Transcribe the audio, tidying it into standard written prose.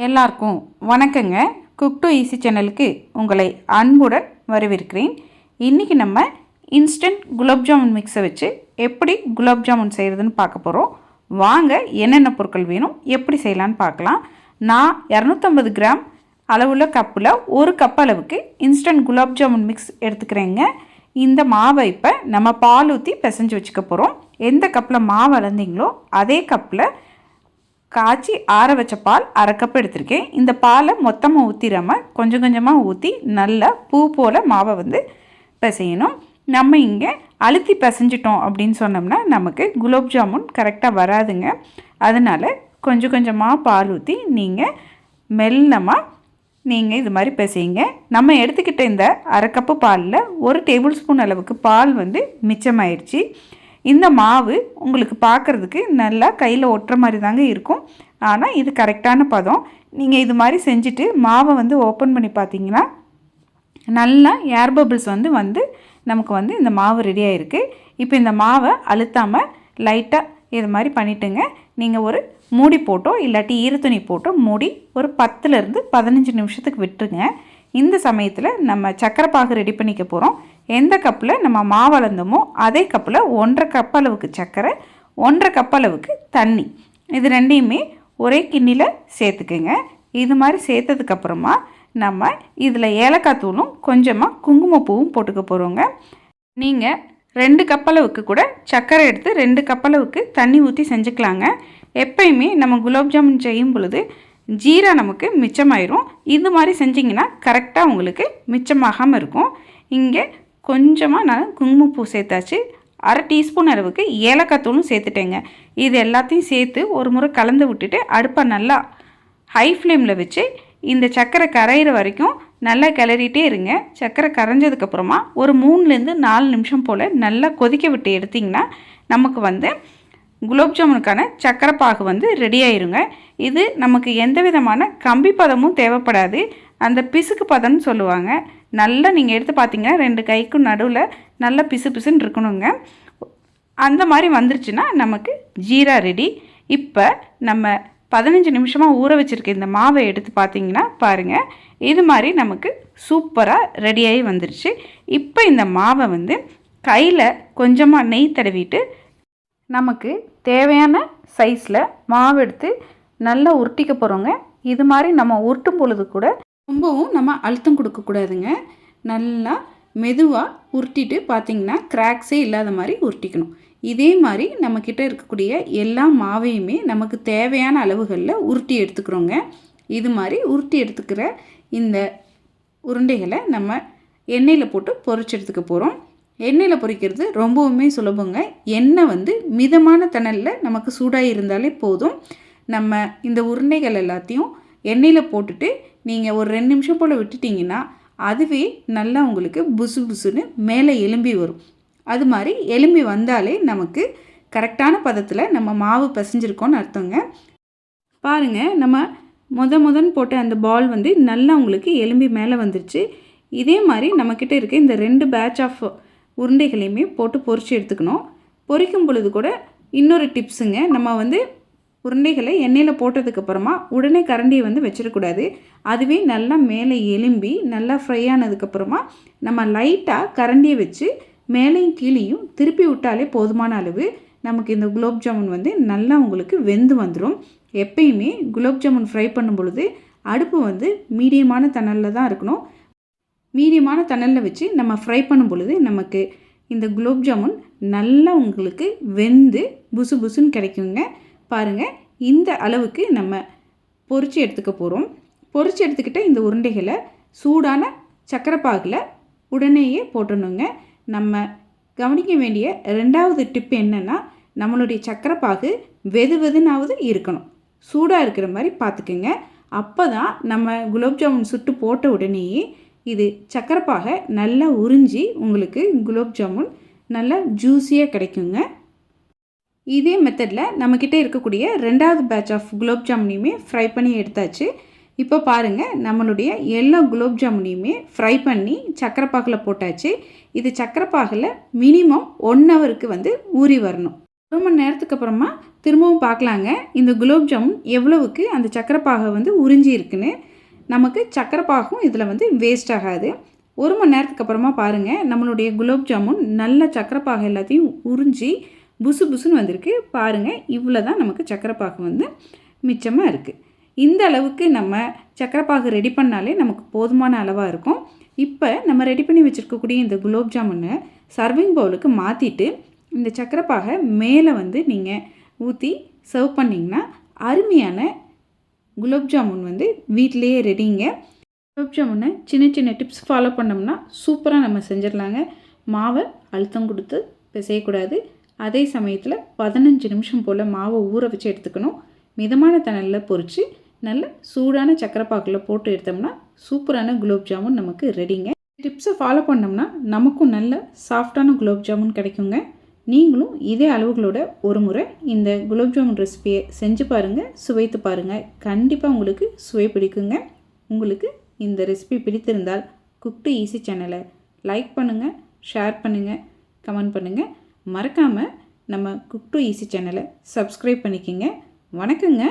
எல்லாருக்கும் வணக்கங்க. Cook to easy சேனலுக்கு உங்களை அன்புடன் வரவேற்கிறேன். இன்றைக்கி நம்ம இன்ஸ்டன்ட் குலாப் ஜாமுன் மிக்ஸை வச்சு எப்படி குலாப் ஜாமுன் செய்கிறதுன்னு பார்க்க போகிறோம். வாங்க என்னென்ன பொருட்கள் வேணும், எப்படி செய்யலான்னு பார்க்கலாம். நான் 250 கிராம் அளவுள்ள கப்பில் ஒரு கப் அளவுக்கு இன்ஸ்டன்ட் குலாப் ஜாமுன் மிக்ஸ் எடுத்துக்கிறேங்க. இந்த மாவை இப்போ நம்ம பால் ஊற்றி பிசைஞ்சு வச்சுக்க போகிறோம். எந்த கப்பில் மாவு அளந்தீங்களோ அதே கப்பில் காய்ச்சி ஆற வச்ச பால் அரை கப் எடுத்திருக்கேன். இந்த பாலை மொத்தமாக ஊற்றிடாமல் கொஞ்சம் கொஞ்சமாக ஊற்றி நல்லா பூ போல் மாவை பிசையணும். நம்ம இங்கே அழுத்தி பிசைஞ்சிட்டோம் அப்படின்னு சொன்னோம்னா நமக்கு குலாப் ஜாமுன் கரெக்டாக வராதுங்க. அதனால் கொஞ்சம் கொஞ்சமாக பால் ஊற்றி நீங்கள் மெல்லமாக இது மாதிரி பிசையுங்க. நம்ம எடுத்துக்கிட்ட இந்த அரை கப்பு பாலில் 1 டேபிள் ஸ்பூன் அளவுக்கு பால் மிச்சமாயிடுச்சு. இந்த மாவு உங்களுக்கு பார்க்குறதுக்கு நல்லா கையில் ஒட்டுற மாதிரி தாங்க இருக்கும். ஆனால் இது கரெக்டான பதம். நீங்கள் இது மாதிரி செஞ்சுட்டு மாவை ஓப்பன் பண்ணி பார்த்தீங்கன்னா நல்லா ஏர் பபிள்ஸ் நமக்கு இந்த மாவு ரெடியாக இருக்குது. இப்போ இந்த மாவை அழுத்தாமல் லைட்டாக இது மாதிரி பண்ணிவிட்டுங்க. நீங்கள் ஒரு மூடி போட்டோ இல்லாட்டி ஈரத்துணி போட்டோ மூடி ஒரு 10லேருந்து 15 நிமிஷத்துக்கு விட்டுருங்க. இந்த சமயத்தில் நம்ம சக்கரை பாகு ரெடி பண்ணிக்க போகிறோம். எந்த கப்பில் நம்ம மாவு அளந்தோமோ அதே கப்பில் 1.5 கப் அளவுக்கு சர்க்கரை, 1.5 கப் அளவுக்கு தண்ணி, இது ரெண்டையுமே ஒரே கிண்ணியில் சேர்த்துக்குங்க. இது மாதிரி சேர்த்ததுக்கப்புறமா நம்ம இதில் ஏலக்காய் தூளும் கொஞ்சமாக குங்குமப்பூவும் போட்டுக்க போகிறோங்க. நீங்கள் 2 கப் அளவுக்கு கூட சர்க்கரை எடுத்து 2 கப் அளவுக்கு தண்ணி ஊற்றி செஞ்சுக்கலாங்க. எப்பயுமே நம்ம குலாப் ஜாமுன் செய்யும் பொழுது ஜீரா நமக்கு மிச்சமாயிரும். இது மாதிரி செஞ்சிங்கன்னா கரெக்டாக உங்களுக்கு மிச்சமாகாமல் இருக்கும். இங்கே கொஞ்சமாக நான் குங்குமப்பூ சேர்த்தாச்சு. அரை டீஸ்பூன் அளவுக்கு ஏலக்காய் தூளும் சேர்த்துட்டேங்க. இது எல்லாத்தையும் சேர்த்து ஒரு முறை கலந்து விட்டுட்டு அடுப்பை நல்லா ஹை ஃப்ளேமில் வச்சு இந்த சர்க்கரை கரையிற வரைக்கும் நல்லா கிளறிட்டே இருங்க. சர்க்கரை கரைஞ்சதுக்கப்புறமா ஒரு 3லேருந்து 4 நிமிஷம் போல் நல்லா கொதிக்க விட்டு எடுத்திங்கன்னா நமக்கு குலாப் ஜாமுனுக்கான சர்க்கரை பாகு ரெடி ஆயிருங்க. இது நமக்கு எந்த விதமான கம்பி பதமும் தேவைப்படாது. அந்த பிசுக்கு பதம்னு சொல்லுவாங்க. நல்லா நீங்கள் எடுத்து பார்த்தீங்கன்னா 2 கைக்கும் நடுவில் நல்லா பிசு பிசுன்னு இருக்கணுங்க. அந்த மாதிரி வந்துருச்சுன்னா நமக்கு ஜீரா ரெடி. இப்போ நம்ம 15 நிமிஷமாக ஊற வச்சுருக்க இந்த மாவை எடுத்து பார்த்தீங்கன்னா பாருங்கள், இது மாதிரி நமக்கு சூப்பராக ரெடியாகி வந்துருச்சு. இப்போ இந்த மாவை கையில் கொஞ்சமாக நெய் தடவிட்டு நமக்கு தேவையான சைஸில் மாவு எடுத்து நல்லா உருட்டிக்க போகிறோங்க. இது மாதிரி நம்ம உருட்டும் பொழுது கூட ரொம்பவும் நம்ம அழுத்தம் கொடுக்கக்கூடாதுங்க. நல்லா மெதுவாக உருட்டிட்டு பார்த்திங்கன்னா கிராக்ஸே இல்லாத மாதிரி உருட்டிக்கணும். இதே மாதிரி நம்மக்கிட்ட இருக்கக்கூடிய எல்லா மாவையுமே நமக்கு தேவையான அளவுகளில் உருட்டி எடுத்துக்கிறோங்க. இது மாதிரி உருட்டி எடுத்துக்கிற இந்த உருண்டைகளை நம்ம எண்ணெயில் போட்டு பொரிச்சு எடுத்துக்க போகிறோம். எண்ணெயில் பொரிக்கிறது ரொம்பவுமே சுலபங்க. எண்ணெய் மிதமான தணலில் நமக்கு சூடாக இருந்தாலே போதும். நம்ம இந்த உருண்டைகள் எல்லாத்தையும் எண்ணெயில் போட்டுட்டு நீங்கள் ஒரு 2 நிமிஷம் போல் விட்டுட்டிங்கன்னா அதுவே நல்லா உங்களுக்கு புசு புசுன்னு மேலே எலும்பி வரும். அது மாதிரி எலும்பி வந்தாலே நமக்கு கரெக்டான பதத்தில் நம்ம மாவு பிசைஞ்சிருக்கோன்னு அர்த்தங்க. பாருங்கள், நம்ம முதன் போட்ட அந்த பால் நல்லா உங்களுக்கு எலும்பி மேலே வந்துருச்சு. இதே மாதிரி நம்மக்கிட்ட இருக்க இந்த 2 பேட்ச் ஆஃப் உருண்டைகளையுமே போட்டு பொரித்து எடுத்துக்கணும். பொரிக்கும் பொழுது கூட இன்னொரு டிப்ஸுங்க, நம்ம உருண்டைகளை எண்ணெயில் போட்டதுக்கப்புறமா உடனே கரண்டியை வச்சிடக்கூடாது. அதுவே நல்லா மேலே எலும்பி நல்லா ஃப்ரை ஆனதுக்கப்புறமா நம்ம லைட்டாக கரண்டியை வச்சு மேலேயும் கீழேயும் திருப்பி விட்டாலே போதுமான அளவு நமக்கு இந்த குலாப் ஜாமுன் நல்லா உங்களுக்கு வெந்து வந்துடும். எப்பயுமே குலாப் ஜாமுன் ஃப்ரை பண்ணும் பொழுது அடுப்பு மீடியமான தணலில் தான் இருக்கணும். மீடியமான தணலில் வச்சு நம்ம ஃப்ரை பண்ணும் பொழுது நமக்கு இந்த குலாப் ஜாமுன் நல்லா உங்களுக்கு வெந்து புசு புசுன்னு கிடைக்குங்க. பாருங்கள், இந்த அளவுக்கு நம்ம பொரித்து எடுத்துக்க போகிறோம். பொரித்து எடுத்துக்கிட்ட இந்த உருண்டைகளை சூடான சக்கரை பாகில் உடனேயே போட்டணுங்க. நம்ம கவனிக்க வேண்டிய 2வது டிப் என்னென்னா, நம்மளுடைய சக்கரை பாகு வெதுனாவது இருக்கணும். சூடாக இருக்கிற மாதிரி பார்த்துக்குங்க. அப்போ தான் நம்ம குலாப் ஜாமுன் சுட்டு போட்ட உடனேயே இது சக்கரைப்பாகை நல்லா உறிஞ்சி உங்களுக்கு குலாப் ஜாமுன் நல்லா ஜூஸியாக கிடைக்குங்க. இதே மெத்தடில் நம்மக்கிட்ட இருக்கக்கூடிய 2வது பேட்ச் ஆஃப் குலாப் ஜாமுனையுமே ஃப்ரை பண்ணி எடுத்தாச்சு. இப்போ பாருங்கள், நம்மளுடைய எல்லா குலாப் ஜாமுனையுமே ஃப்ரை பண்ணி சக்கரைப்பாகில் போட்டாச்சு. இது சக்கரைப்பாகில் மினிமம் 1 ஹவருக்கு ஊறி வரணும். 1 மணி நேரத்துக்கு அப்புறமா திரும்பவும் பார்க்கலாங்க. இந்த குலோப் ஜாமுன் எவ்வளவுக்கு அந்த சக்கரை பாகை வந்து உறிஞ்சி இருக்குன்னு. நமக்கு சக்கரை பாகும் இதில் வந்து வேஸ்ட் ஆகாது. 1 மணி நேரத்துக்கு அப்புறமா பாருங்கள், நம்மளுடைய குலோப் ஜாமுன் நல்ல சக்கரை பாகு எல்லாத்தையும் உறிஞ்சி புசு புசுன்னு வந்திருக்கு. பாருங்கள், இவ்வளோ தான் நமக்கு சக்கரை பாகு வந்து மிச்சமாக இருக்குது. இந்த அளவுக்கு நம்ம சக்கரை பாகு ரெடி பண்ணாலே நமக்கு போதுமான அளவாக இருக்கும். இப்போ நம்ம ரெடி பண்ணி வச்சுருக்கக்கூடிய இந்த குலோப் ஜாமுனை சர்விங் பவுலுக்கு மாற்றிட்டு இந்த சக்கரை பாகை மேலே வந்து நீங்கள் ஊற்றி சர்வ் பண்ணிங்கன்னா அருமையான குலோப் ஜாமுன் வந்து வீட்டிலையே ரெடிங்க. குலோப் ஜாமுனை சின்ன சின்ன டிப்ஸ் ஃபாலோ பண்ணோம்னா சூப்பராக நம்ம செஞ்சிடலாங்க. மாவை அழுத்தம் கொடுத்து பிசையக்கூடாது. அதே சமயத்தில் 15 நிமிஷம் போல் மாவை ஊற வச்சு எடுத்துக்கணும். மிதமான தணலில் பொரித்து நல்ல சூடான சக்கரை பாகில் போட்டு எடுத்தோம்னா சூப்பரான குலோப் ஜாமுன் நமக்கு ரெடிங்க. டிப்ஸை ஃபாலோ பண்ணோம்னா நமக்கும் நல்ல சாஃப்டான குலோப் ஜாமுன் கிடைக்குங்க. நீங்களும் இதே அளவுகளோட ஒரு முறை இந்த குலோப் ஜாமுன் ரெசிபியை செஞ்சு பாருங்கள், சுவைத்து பாருங்கள். கண்டிப்பாக உங்களுக்கு சுவை பிடிக்குங்க. உங்களுக்கு இந்த ரெசிபி பிடித்திருந்தால் குக் டு ஈஸி சேனலை லைக் பண்ணுங்கள், ஷேர் பண்ணுங்கள், கமெண்ட் பண்ணுங்கள். மறக்காமல் நம்ம குக் டு ஈஸி சேனலை சப்ஸ்கிரைப் பண்ணிக்கோங்க. வணக்கங்க.